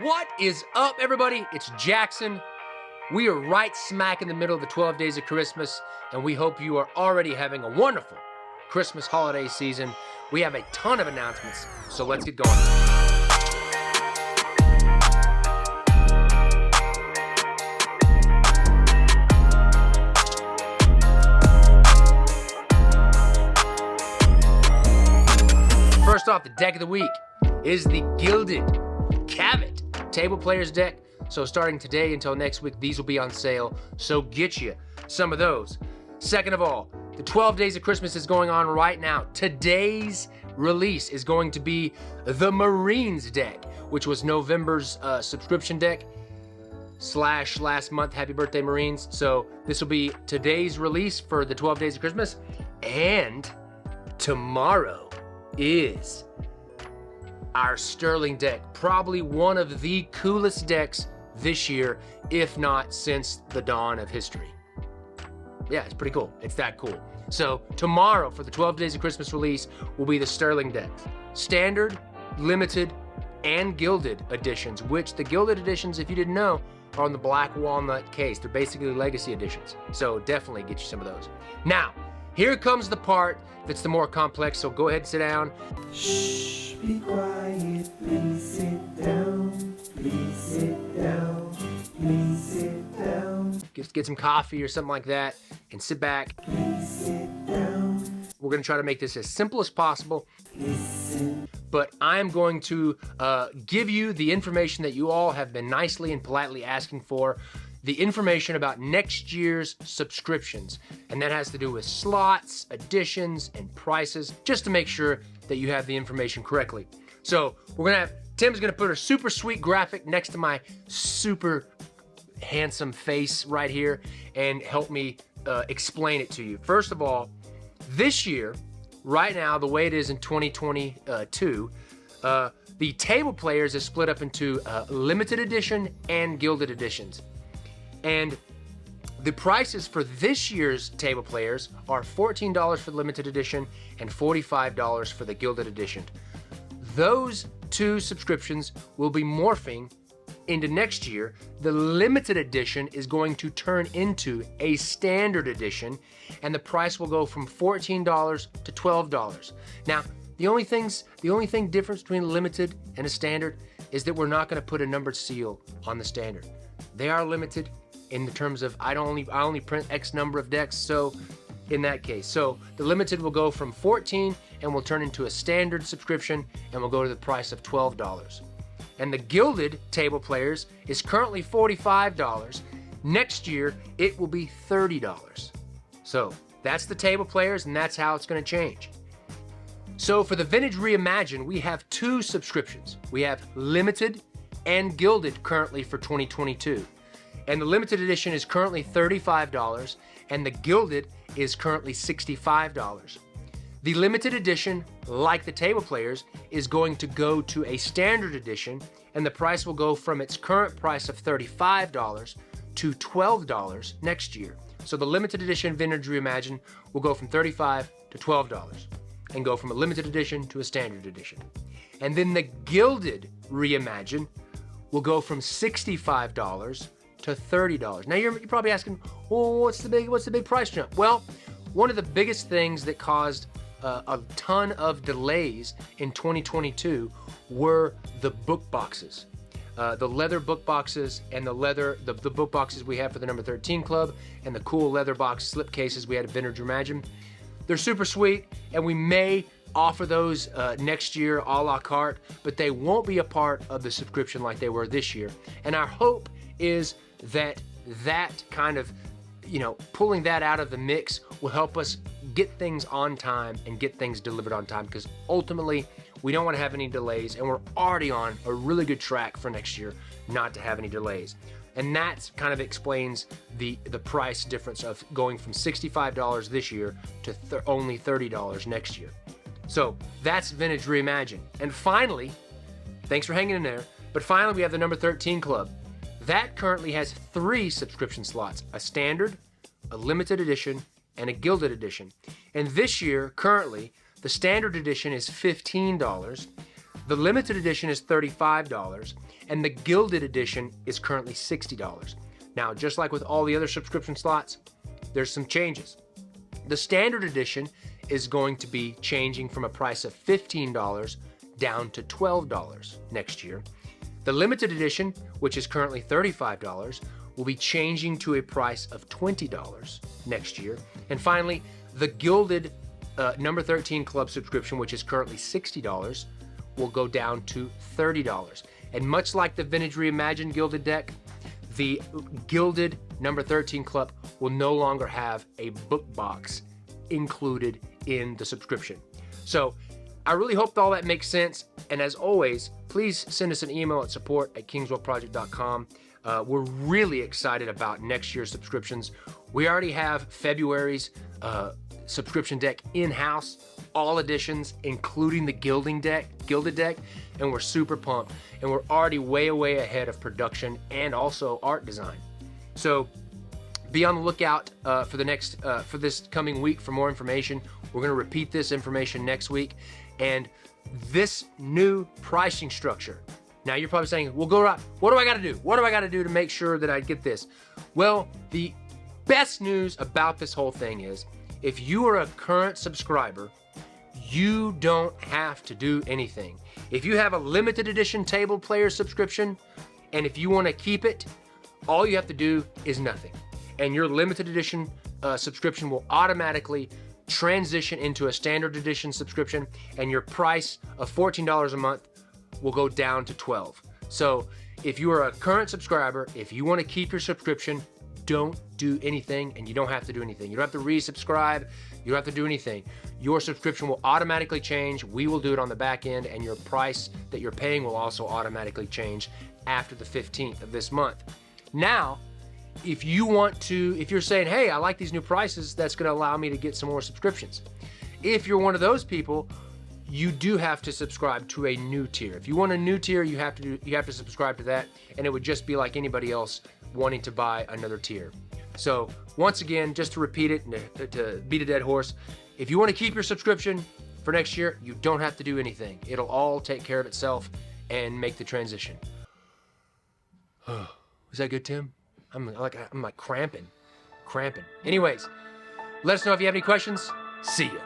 What is up, everybody? It's Jackson. We are right smack in the middle of the 12 days of Christmas, and we hope you are already having a wonderful Christmas holiday season. We have a ton of announcements, so let's get going. First off, the deck of the week is the Gilded Cavett Table Players deck. So starting today until next week, these will be on sale. So get you some of those. Second of all, the 12 Days of Christmas is going on right now. Today's release is going to be the Marines deck, which was November's subscription deck / last month, Happy Birthday Marines. So this will be today's release for the 12 Days of Christmas. And tomorrow is our Sterling deck, probably one of the coolest decks this year, if not since the dawn of history. Yeah, it's pretty cool. It's that cool. So tomorrow for the 12 Days of Christmas release will be the Sterling decks. Standard, limited, and gilded editions, which the gilded editions, if you didn't know, are on the black walnut case. They're basically legacy editions. So definitely get you some of those. Now, here comes the part that's the more complex, so go ahead and sit down. Shh, be quiet, please sit down, please sit down, please sit down. Just get some coffee or something like that and sit back. Please sit down. We're gonna try to make this as simple as possible, Listen. but I'm going to give you the information that you all have been nicely and politely asking for, the information about next year's subscriptions. And that has to do with slots, additions, and prices, just to make sure that you have the information correctly. So Tim's gonna put a super sweet graphic next to my super handsome face right here and help me explain it to you. First of all, this year, right now, the way it is in 2022, the Table Players is split up into limited edition and gilded editions. And the prices for this year's Table Players are $14 for the limited edition and $45 for the gilded edition. Those two subscriptions will be morphing into next year. The limited edition is going to turn into a standard edition, and the price will go from $14 to $12. Now, the only thing difference between a limited and a standard is that we're not going to put a numbered seal on the standard. They are limited in the terms of I only print X number of decks, so in that case. So the limited will go from 14 and will turn into a standard subscription and will go to the price of $12. And the Gilded Table Players is currently $45. Next year, it will be $30. So that's the Table Players, and that's how it's gonna change. So for the Vintage Reimagine, we have two subscriptions. We have limited and gilded currently for 2022. And the limited edition is currently $35, and the gilded is currently $65. The limited edition, like the Table Players, is going to go to a standard edition, and the price will go from its current price of $35 to $12 next year. So the limited edition Vintage Reimagine will go from $35 to $12 and go from a limited edition to a standard edition. And then the Gilded Reimagine will go from $65 to $30. Now you're probably asking, well, what's the big price jump? Well, one of the biggest things that caused a ton of delays in 2022 were the book boxes. The leather book boxes and the book boxes we have for the number 13 club and the cool leather box slip cases we had at Vintage Reimagine. They're super sweet, and we may offer those next year a la carte, but they won't be a part of the subscription like they were this year. And our hope is that kind of, pulling that out of the mix will help us get things on time and get things delivered on time, because ultimately we don't want to have any delays, and we're already on a really good track for next year not to have any delays. And that kind of explains the price difference of going from $65 this year to only $30 next year. So that's Vintage Reimagine. And finally, thanks for hanging in there, but finally we have the number 13 club. That currently has 3 subscription slots, a standard, a limited edition, and a gilded edition. And this year, currently, the standard edition is $15, the limited edition is $35, and the Gilded Edition is currently $60. Now, just like with all the other subscription slots, there's some changes. The Standard Edition is going to be changing from a price of $15 down to $12 next year. The Limited Edition, which is currently $35, will be changing to a price of $20 next year. And finally, the Gilded number 13 Club subscription, which is currently $60, will go down to $30. And much like the Vintage Reimagined Gilded deck, the Gilded number 13 Club will no longer have a book box included in the subscription. So I really hope all that makes sense. And as always, please send us an email at support@kingswellproject.com. We're really excited about next year's subscriptions. We already have February's subscription deck in-house, all editions, including the Gilded deck, and we're super pumped. And we're already way ahead of production and also art design. So be on the lookout for this coming week for more information. We're going to repeat this information next week. And this new pricing structure. Now you're probably saying, well, Go-Rock, what do I got to do? What do I got to do to make sure that I get this? Well, the best news about this whole thing is if you are a current subscriber, you don't have to do anything. If you have a limited edition table player subscription, and if you want to keep it, all you have to do is nothing. And your limited edition subscription will automatically transition into a standard edition subscription, and your price of $14 a month will go down to $12. So if you are a current subscriber, if you want to keep your subscription, don't do anything, and you don't have to do anything. You don't have to resubscribe. You don't have to do anything. Your subscription will automatically change. We will do it on the back end, and your price that you're paying will also automatically change after the 15th of this month. Now, if you're saying, hey, I like these new prices, that's going to allow me to get some more subscriptions. If you're one of those people, you do have to subscribe to a new tier. If you want a new tier, you have to subscribe to that, and it would just be like anybody else wanting to buy another tier. So once again, just to repeat it and to beat a dead horse, if you want to keep your subscription for next year, you don't have to do anything. It'll all take care of itself and make the transition. Is that good, Tim? I'm like cramping. Anyways, let us know if you have any questions. See ya.